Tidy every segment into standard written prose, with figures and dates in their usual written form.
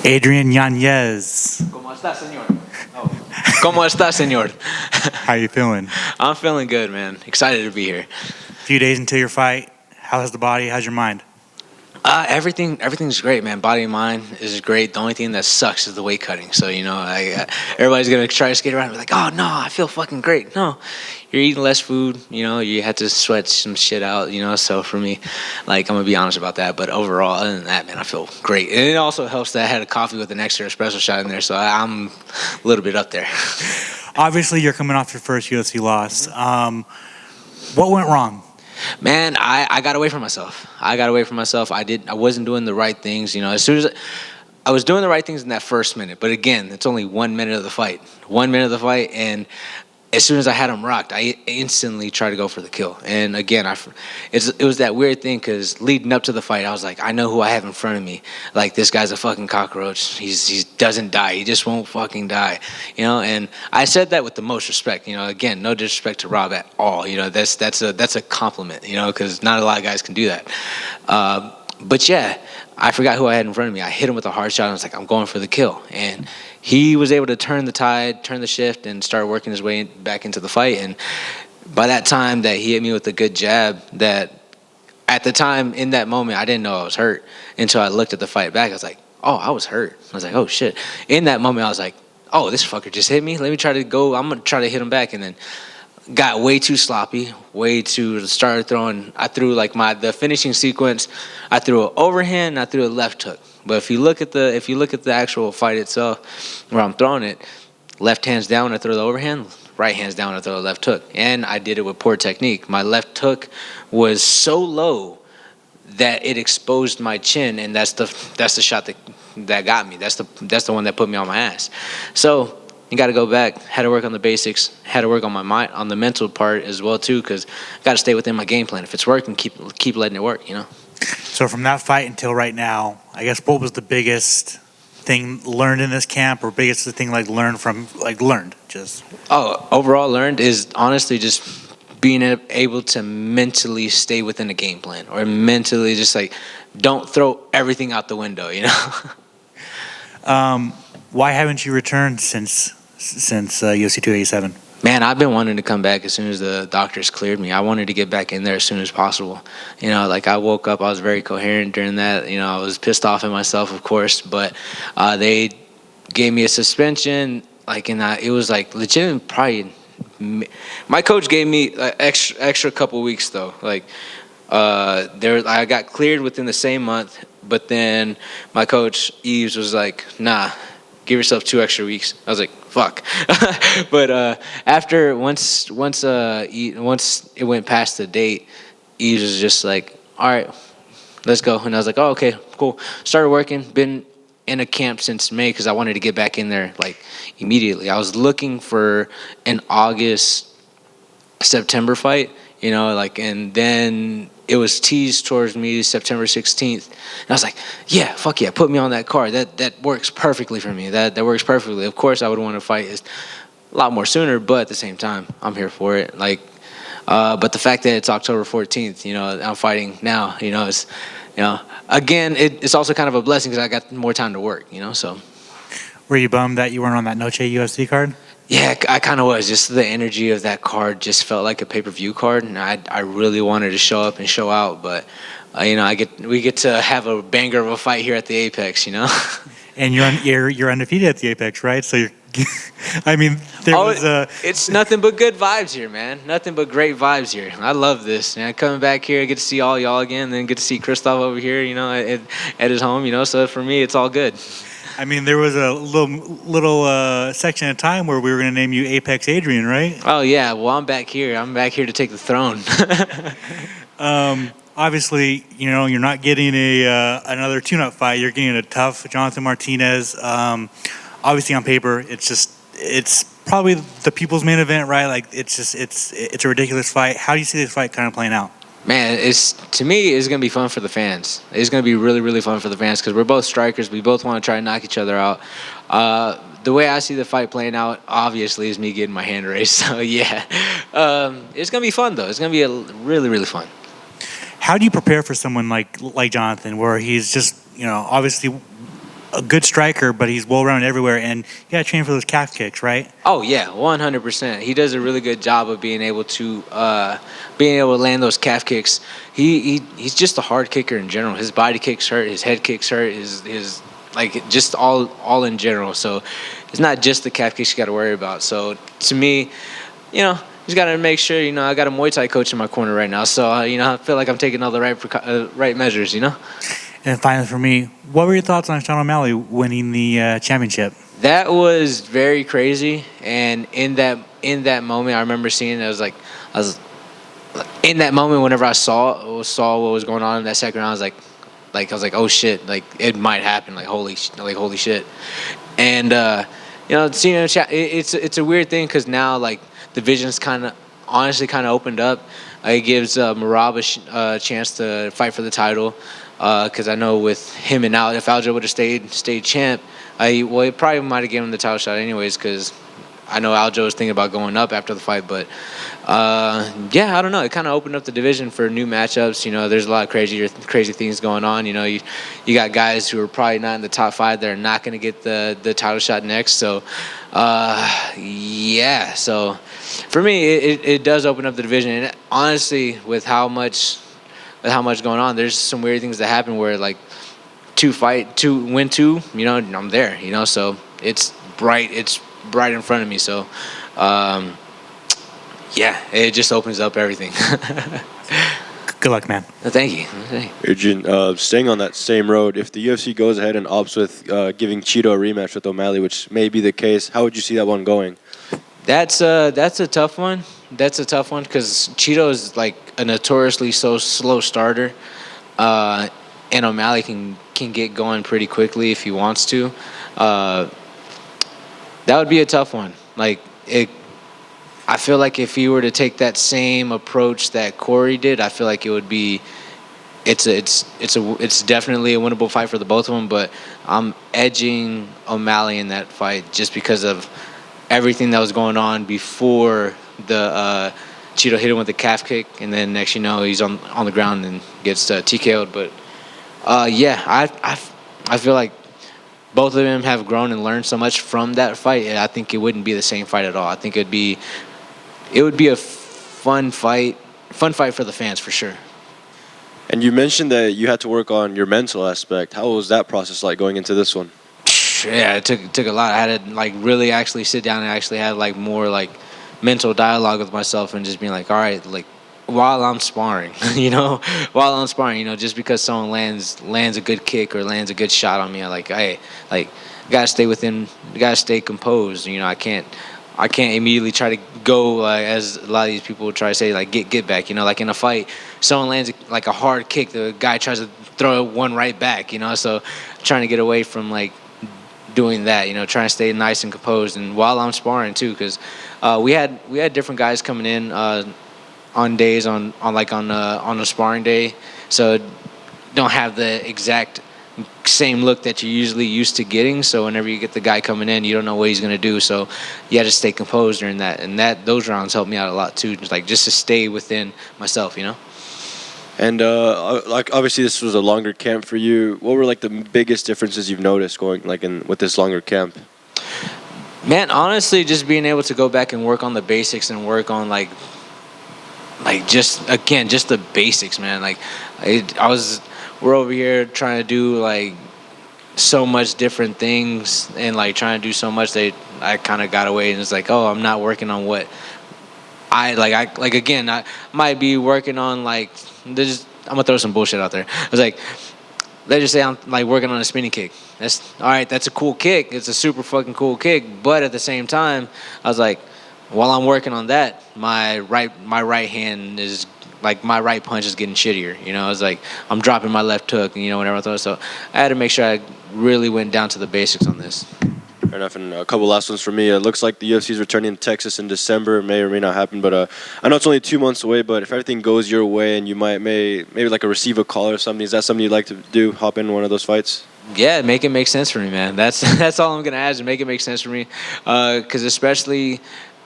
Adrian Yanez. ¿Cómo está, señor? Oh. ¿Cómo está, señor? How you feeling? I'm feeling good, man. Excited to be here. A few days until your fight. How's the body? How's your mind? Everything's great, man. Body and mind is great. The only thing that sucks is the weight cutting. So, everybody's going to try to skate around and be like, oh, no, I feel fucking great. No, you're eating less food. You had to sweat some shit out, So for me, I'm going to be honest about that. But overall, other than that, man, I feel great. And it also helps that I had a coffee with an extra espresso shot in there. So I'm a little bit up there. Obviously, you're coming off your first UFC loss. What went wrong? Man, I got away from myself. I wasn't doing the right things. As soon as I was doing the right things in that first minute, but again, it's only 1 minute of the fight. 1 minute of the fight, and as soon as I had him rocked, I instantly tried to go for the kill. And again, it was that weird thing because leading up to the fight, I was like, I know who I have in front of me. Like, this guy's a fucking cockroach. He doesn't die. He just won't fucking die. And I said that with the most respect. Again, no disrespect to Rob at all. That's a compliment. Because not a lot of guys can do that. But yeah, I forgot who I had in front of me. I hit him with a hard shot. And I was like, I'm going for the kill. And he was able to turn the tide, turn the shift, and start working his way back into the fight. And by that time that he hit me with a good jab, that at the time, in that moment, I didn't know I was hurt until I looked at the fight back. I was like, oh, I was hurt. I was like, oh, shit. In that moment, I was like, oh, this fucker just hit me. Let me try to go. I'm going to try to hit him back. And then got way too sloppy, started throwing. I threw the finishing sequence. I threw an overhand, and I threw a left hook. But if you look at the actual fight itself, where I'm throwing it, left hand's down when I throw the overhand, right hand's down when I throw the left hook, and I did it with poor technique. My left hook was so low that it exposed my chin, and that's the shot that got me. That's the one that put me on my ass. So you got to go back. Had to work on the basics. Had to work on my mind, on the mental part as well too, because got to stay within my game plan. If it's working, keep letting it work. So from that fight until right now, I guess what was the biggest thing learned in this camp, or biggest thing learned? Overall learned is honestly just being able to mentally stay within a game plan, or mentally just don't throw everything out the window. Why haven't you returned since UFC 287? Man, I've been wanting to come back as soon as the doctors cleared me. I wanted to get back in there as soon as possible. I woke up, I was very coherent during that. I was pissed off at myself, of course, but they gave me a suspension. It was legit. Probably, my coach gave me extra couple weeks though. I got cleared within the same month, but then my coach Eves was like, nah, give yourself 2 extra weeks. I was like, fuck. But once it went past the date, Eves was just like, all right, let's go. And I was like, oh, okay, cool. Started working. Been in a camp since May because I wanted to get back in there immediately. I was looking for an August-September fight, and then it was teased towards me September 16th. And I was like, yeah, fuck yeah, put me on that card. That works perfectly for me. That works perfectly. Of course, I would want to fight a lot more sooner, but at the same time, I'm here for it. But the fact that it's October 14th, I'm fighting now, again, it's also kind of a blessing because I got more time to work, so. Were you bummed that you weren't on that Noche UFC card? Yeah, I kind of was. Just the energy of that card just felt like a pay-per-view card, and I really wanted to show up and show out. But we get to have a banger of a fight here at the Apex, And you're undefeated at the Apex, right? So it's nothing but good vibes here, man. Nothing but great vibes here. I love this, man. Coming back here, I get to see all y'all again, then get to see Christoph over here, at his home, So for me, it's all good. There was a little section of time where we were going to name you Apex Adrian, right? Oh, yeah. Well, I'm back here. I'm back here to take the throne. Obviously, you're not getting another tune-up fight. You're getting a tough Jonathan Martinez. Obviously, on paper, it's probably the people's main event, right? It's a ridiculous fight. How do you see this fight kind of playing out? Man, to me, it's going to be fun for the fans. It's going to be really, really fun for the fans because we're both strikers. We both want to try and knock each other out. The way I see the fight playing out, obviously, is me getting my hand raised. So, yeah. It's going to be fun, though. It's going to be really, really fun. How do you prepare for someone like Jonathan, where he's just, obviously a good striker, but he's well-rounded everywhere, and you got to train for those calf kicks, right? Oh yeah, 100%. He does a really good job of being able to land those calf kicks. He's just a hard kicker in general. His body kicks hurt, his head kicks hurt, his like just all in general. So it's not just the calf kicks you got to worry about. So to me, just got to make sure. I got a Muay Thai coach in my corner right now, so I feel like I'm taking all the right measures. And finally, for me, what were your thoughts on Sean O'Malley winning the championship? That was very crazy, and in that moment, I remember seeing it. I was in that moment whenever I saw what was going on in that second round. I was like, oh shit, like it might happen, like holy shit, and seeing him, it's a weird thing because now like the vision's honestly kind of opened up. It gives Marab a chance to fight for the title. Because I know with him and Al, if Aljo would have stayed champ, it probably might have given him the title shot anyways. Because I know Aljo was thinking about going up after the fight, but I don't know. It kind of opened up the division for new matchups. There's a lot of crazy things going on. You got guys who are probably not in the top 5 that are not going to get the title shot next. So So for me, it does open up the division. And honestly, with how much going on, there's some weird things that happen where like win two, I'm there, so it's bright in front of me. So it just opens up everything. Good luck, man. Thank you. Adrian, staying on that same road, if the UFC goes ahead and opts with giving Cheeto a rematch with O'Malley, which may be the case, how would you see that one going? That's a tough one. That's a tough one because Cheeto is like a notoriously so slow starter, and O'Malley can get going pretty quickly if he wants to. That would be a tough one. I feel like if he were to take that same approach that Corey did, I feel like it would be. It's definitely a winnable fight for the both of them, but I'm edging O'Malley in that fight just because of everything that was going on before the Cheeto hit him with the calf kick, and then next he's on the ground and gets TKO'd. But I feel like both of them have grown and learned so much from that fight, and I think it wouldn't be the same fight at all. I think it would be a fun fight for the fans for sure. And you mentioned that you had to work on your mental aspect. How was that process like going into this one? Yeah, it took a lot. I had to really actually sit down and actually have more mental dialogue with myself and just being like, all right, while I'm sparring, just because someone lands a good kick or lands a good shot on me, gotta stay composed. I can't immediately try to go as a lot of these people try to say get back. In a fight, someone lands a hard kick, the guy tries to throw one right back. So trying to get away from doing that, trying to stay nice and composed, and while I'm sparring too, because we had different guys coming in on days on a sparring day, so don't have the exact same look that you're usually used to getting. So whenever you get the guy coming in, you don't know what he's gonna do. So you have to stay composed during that, and those rounds helped me out a lot too, just to stay within myself. And obviously this was a longer camp for you. What were the biggest differences you've noticed going with this longer camp? Man, honestly, just being able to go back and work on the basics and work on just the basics, man. We're over here trying to do so much different things and trying to do so much that I kind of got away and it's I'm not working on what I might be working on I'm gonna throw some bullshit out there. It's let's just say I'm working on a spinning kick. That's all right. That's a cool kick. It's a super fucking cool kick. But at the same time, I was while I'm working on that, my right hand is my right punch is getting shittier. I was I'm dropping my left hook. Whenever I throw. So I had to make sure I really went down to the basics on this. Fair enough. And a couple last ones for me. It looks like the UFC is returning to Texas in December. It may or may not happen, but I know it's only 2 months away. But if everything goes your way and you maybe receive a call or something, is that something you'd like to do? Hop in one of those fights? Yeah, make it make sense for me, man. That's all I'm gonna add is make it make sense for me. Because especially,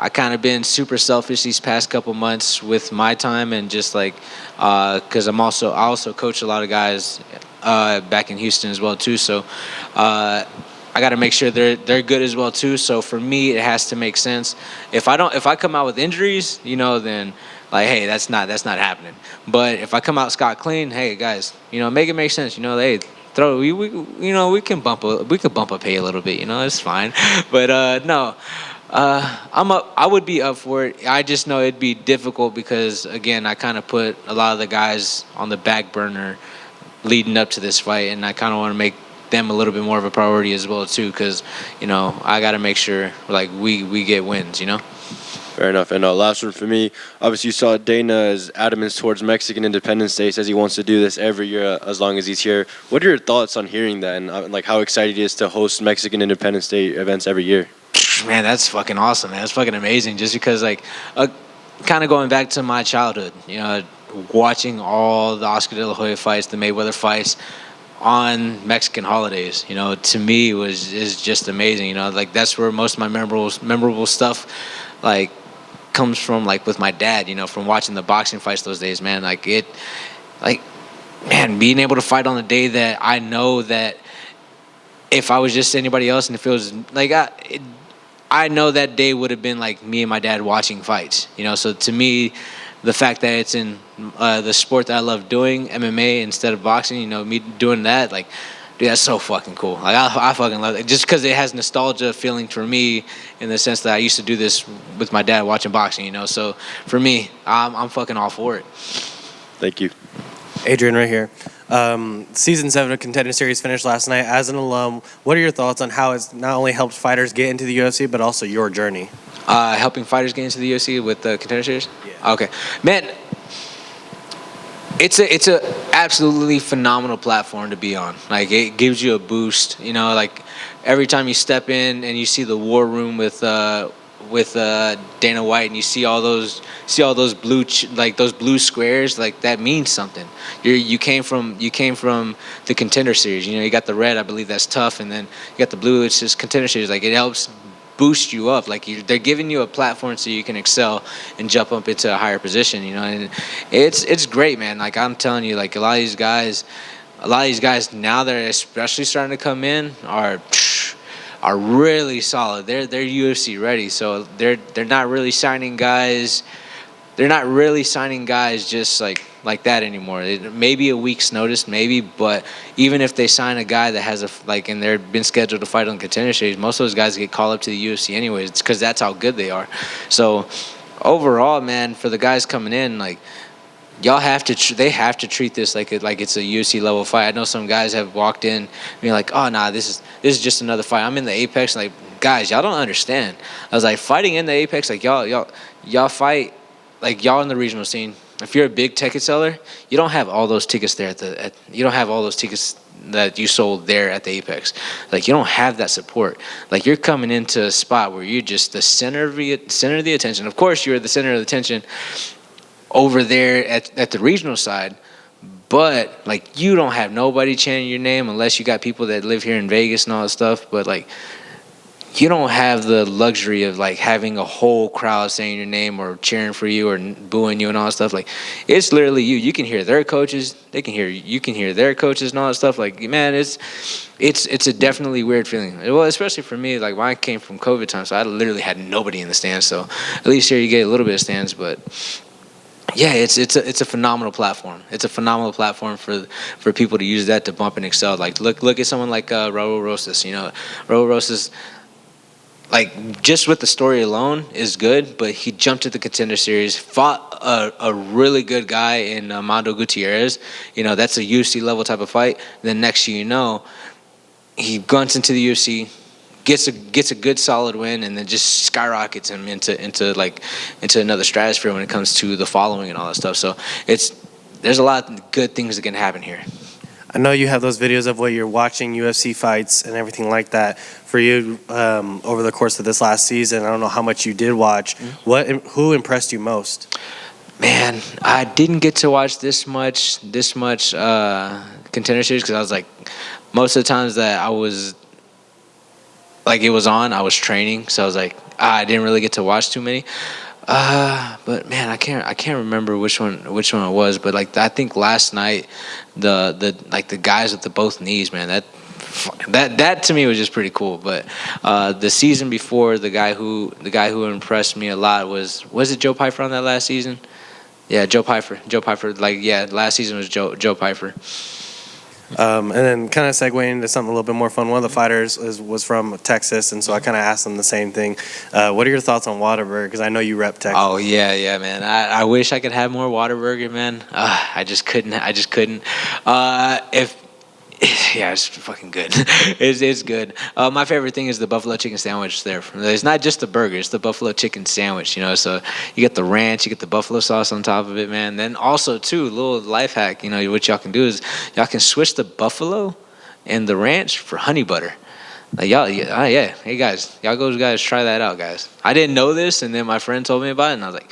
I kind of been super selfish these past couple months with my time, and just like because I also coach a lot of guys back in Houston as well too. So I got to make sure they're good as well too. So for me, it has to make sense. If I come out with injuries, then like, hey, that's not happening. But if I come out scot clean, hey guys, make it make sense. Hey, we can bump up pay a little bit. It's fine. But no. I would be up for it. I just know it'd be difficult because, again, I kind of put a lot of the guys on the back burner leading up to this fight, and I kind of want to make them a little bit more of a priority as well too, because I got to make sure like we get wins. Fair enough. And last one for me. Obviously, you saw Dana's adamance towards Mexican Independence Day. Says he wants to do this every year as long as he's here. What are your thoughts on hearing that, and like how excited he is to host Mexican Independence Day events every year? Man, that's fucking awesome, man. That's fucking amazing. Just because, like, kind of going back to my childhood, watching all the Oscar De La Hoya fights, the Mayweather fights on Mexican holidays, to me is just amazing. Like that's where most of my memorable stuff, like, comes from, like with my dad. From watching the boxing fights those days, man. Man, being able to fight on the day that I know that if I was just anybody else, and if it was like I know that day would have been like me and my dad watching fights, So to me, the fact that it's in the sport that I love doing, MMA instead of boxing, me doing that, like, dude, that's so fucking cool. Like I fucking love it, just because it has nostalgia feeling for me in the sense that I used to do this with my dad watching boxing, So for me, I'm fucking all for it. Thank you. Adrian, right here. Season 7 of Contender Series finished last night. As an alum, what are your thoughts on how it's not only helped fighters get into the UFC, but also your journey? Helping fighters get into the UFC with the Contender Series? Yeah. Okay. Man, it's a absolutely phenomenal platform to be on. Like, it gives you a boost. Like every time you step in and you see the war room with Dana White, and you see all those blue those blue squares, like that means something. You came from the Contender Series. You got the red, I believe that's tough, and then you got the blue, it's just Contender Series. Like, it helps boost you up. Like, they're giving you a platform so you can excel and jump up into a higher position. And it's great, man. Like, I'm telling you, like a lot of these guys now that are especially starting to come in are really solid. They're UFC ready, so they're not really signing guys. They're not really signing guys just like that anymore. Maybe a week's notice, maybe, but even if they sign a guy that has and they're been scheduled to fight on Contender Series, most of those guys get called up to the UFC anyways. It's because that's how good they are. So overall, man, for the guys coming in, like, they have to treat this like it's a UFC level fight. I know some guys have walked in being like, oh nah, this is just another fight. I'm in the Apex. Like, guys, y'all don't understand. I was like, fighting in the Apex, like y'all fight, like, y'all in the regional scene. If you're a big ticket seller, you don't have all those tickets there you don't have all those tickets that you sold there at the Apex. Like, you don't have that support. Like, you're coming into a spot where you're just the center of the attention. Of course, you're the center of the attention over there at the regional side, but like, you don't have nobody chanting your name unless you got people that live here in Vegas and all that stuff. But like, you don't have the luxury of like having a whole crowd saying your name or cheering for you or booing you and all that stuff. Like, it's literally you can hear their coaches, you can hear their coaches and all that stuff. Like, man, it's a definitely weird feeling. Well, especially for me, like, when I came from COVID time, so I literally had nobody in the stands. So at least here you get a little bit of stands, but yeah, it's a phenomenal platform. It's a phenomenal platform for people to use that to bump and excel. Like, look at someone like Raul Rosas. Raul Rosas, like, just with the story alone is good, but he jumped to the Contender Series, fought a really good guy in Mando Gutierrez. That's a UFC level type of fight. Then next thing you know, he grunts into the UFC, gets a good solid win, and then just skyrockets him into another stratosphere when it comes to the following and all that stuff. So there's a lot of good things that can happen here. I know you have those videos of what you're watching UFC fights and everything like that. For you, over the course of this last season, I don't know how much you did watch. Mm-hmm. Who impressed you most? Man, I didn't get to watch this much Contender Series because I was like, most of the times that I was like, it was on, I was training, so I was like, I didn't really get to watch too many. But man, I can't remember which one it was. But like I think last night, the guys with the both knees, man, that to me was just pretty cool. But the season before, the guy who impressed me a lot was it Joe Pyfer on that last season? Yeah, Joe Pyfer. Last season was Joe Pyfer. And then kind of segueing into something a little bit more fun. One of the fighters was from Texas, and so I kind of asked him the same thing. What are your thoughts on Whataburger? Because I know you rep Texas. Oh yeah, man. I wish I could have more Whataburger, man. I just couldn't. Yeah, it's fucking good. It's good. My favorite thing is the buffalo chicken sandwich there. It's not just the burger; it's the buffalo chicken sandwich. So you get the ranch, you get the buffalo sauce on top of it, man. Then also too, a little life hack. What y'all can do is y'all can switch the buffalo and the ranch for honey butter. Like hey guys, guys, try that out, guys. I didn't know this, and then my friend told me about it, and I was like,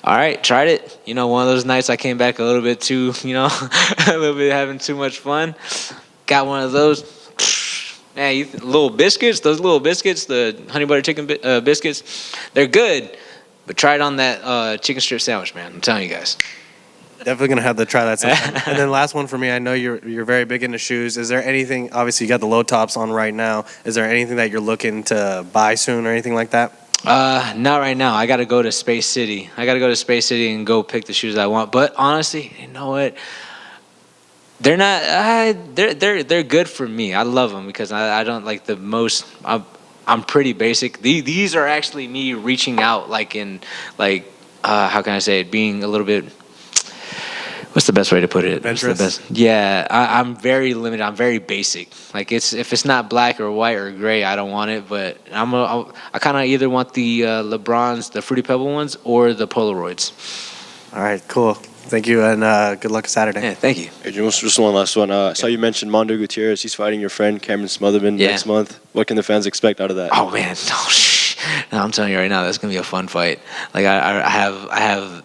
all right, tried it. One of those nights I came back a little bit too, a little bit having too much fun. Got one of those. Man, little biscuits, the honey butter chicken biscuits, they're good. But try it on that chicken strip sandwich, man. I'm telling you guys. Definitely gonna have to try that sometime. And then last one for me. I know you're very big into shoes. Is there anything? Obviously, you got the low tops on right now. Is there anything that you're looking to buy soon or anything like that? Not right now. I got to go to Space City. And go pick the shoes I want. But honestly, you know what? They're not. They're good for me. I love them because I don't like the most. I'm pretty basic. These are actually me reaching out, how can I say it? Being a little bit. What's the best way to put it? Adventurous? Yeah, I'm very limited. I'm very basic. Like if it's not black or white or gray, I don't want it. But I kind of either want the LeBrons, the Fruity Pebble ones, or the Polaroids. All right, cool. Thank you, and good luck Saturday. Yeah, thank you. Adrian, just one last one. I saw you mentioned Mondo Gutierrez. He's fighting your friend Cameron Smotherman next month. What can the fans expect out of that? Oh man, no, I'm telling you right now, that's gonna be a fun fight. Like I have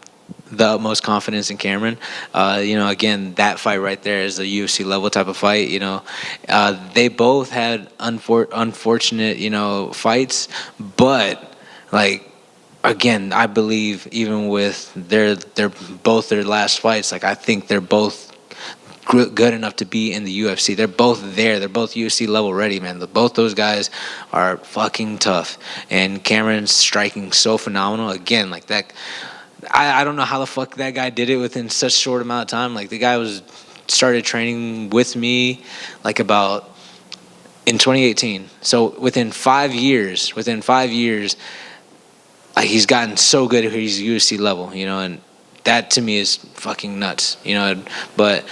the utmost confidence in Cameron. Again, that fight right there is a UFC level type of fight. They both had unfortunate fights, but like. Again, I believe even with their last fights, like I think they're both good enough to be in the UFC. They're both there. They're both UFC level ready, man. Both those guys are fucking tough. And Cameron's striking so phenomenal. Again, like that, I don't know how the fuck that guy did it within such short amount of time. Like the guy started training with me like about in 2018. So within 5 years. He's gotten so good. He's UFC level, and that to me is fucking nuts, But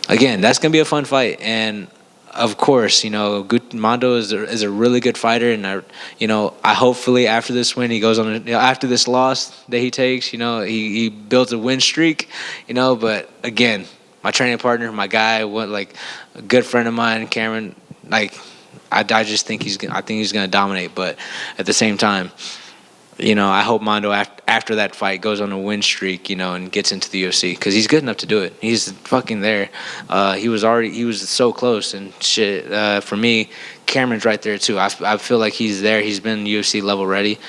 again, that's gonna be a fun fight, and of course, Mondo is a really good fighter, and I hopefully after this win he goes on after this loss that he takes, he builds a win streak, But again, my training partner, my guy, a good friend of mine, Cameron, I just think he's gonna dominate, but at the same time. I hope Mondo after that fight goes on a win streak, and gets into the UFC because he's good enough to do it. He's fucking there. He was so close and shit. For me, Cameron's right there too. I feel like he's there. He's been UFC level ready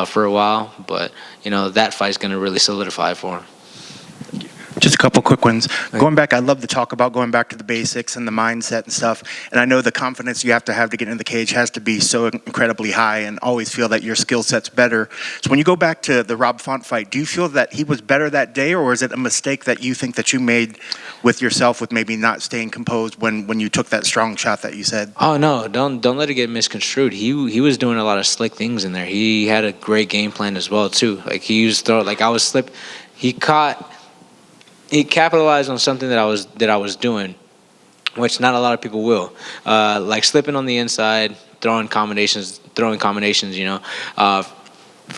for a while, but that fight's gonna really solidify for him. Just a couple quick ones. Going back, I love to talk about going back to the basics and the mindset and stuff. And I know the confidence you have to get in the cage has to be so incredibly high and always feel that your skill set's better. So when you go back to the Rob Font fight, do you feel that he was better that day, or is it a mistake that you think that you made with yourself with maybe not staying composed when you took that strong shot that you said? Oh no, don't let it get misconstrued. He was doing a lot of slick things in there. He had a great game plan as well too. Like he used throw I was slip. He capitalized on something that I was doing, which not a lot of people will. Like slipping on the inside, throwing combinations. For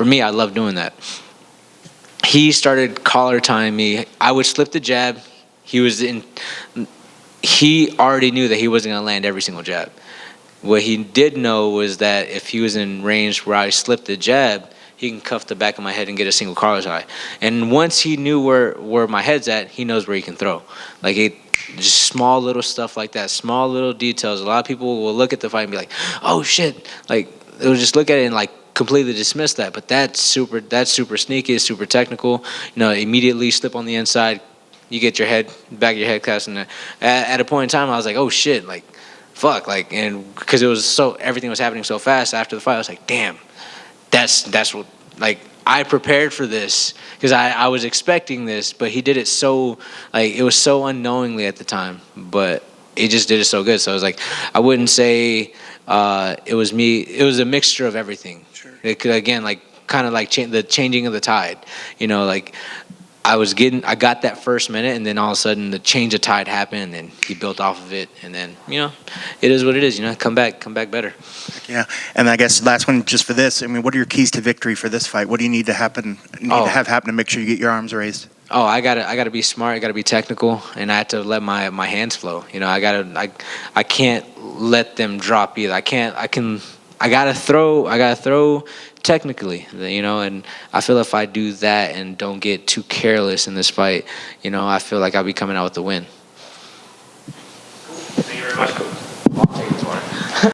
me, I love doing that. He started collar tying me. I would slip the jab. He already knew that he wasn't gonna land every single jab. What he did know was that if he was in range where I slipped the jab, he can cuff the back of my head and get a single collar tie. And once he knew where my head's at, he knows where he can throw. Just small little stuff like that, small little details. A lot of people will look at the fight and be like, oh shit. They'll just look at it and completely dismiss that. But that's super sneaky, it's super technical. Immediately slip on the inside, you get your back of your head cast, and at a point in time, I was like, oh shit, like, fuck, like, and because everything was happening so fast after the fight, I was like, damn, that's what, like, I prepared for this because I was expecting this, but he did it so, like, it was so unknowingly at the time, but he just did it so good. So I was like, I wouldn't say it was me. It was a mixture of everything. Sure. It could, again, like, kind of like the changing of the tide. Like, I got that first minute, and then all of a sudden the change of tide happened, and then he built off of it, and then it is what it is. Come back better. Yeah, and I guess last one just for this. I mean, what are your keys to victory for this fight? What do you need to happen? To have happen to make sure you get your arms raised? Oh, I gotta be smart. I gotta be technical, and I have to let my hands flow. I can't let them drop either. I gotta throw technically, and I feel if I do that and don't get too careless in this fight, I feel like I'll be coming out with the win. Thank you very much.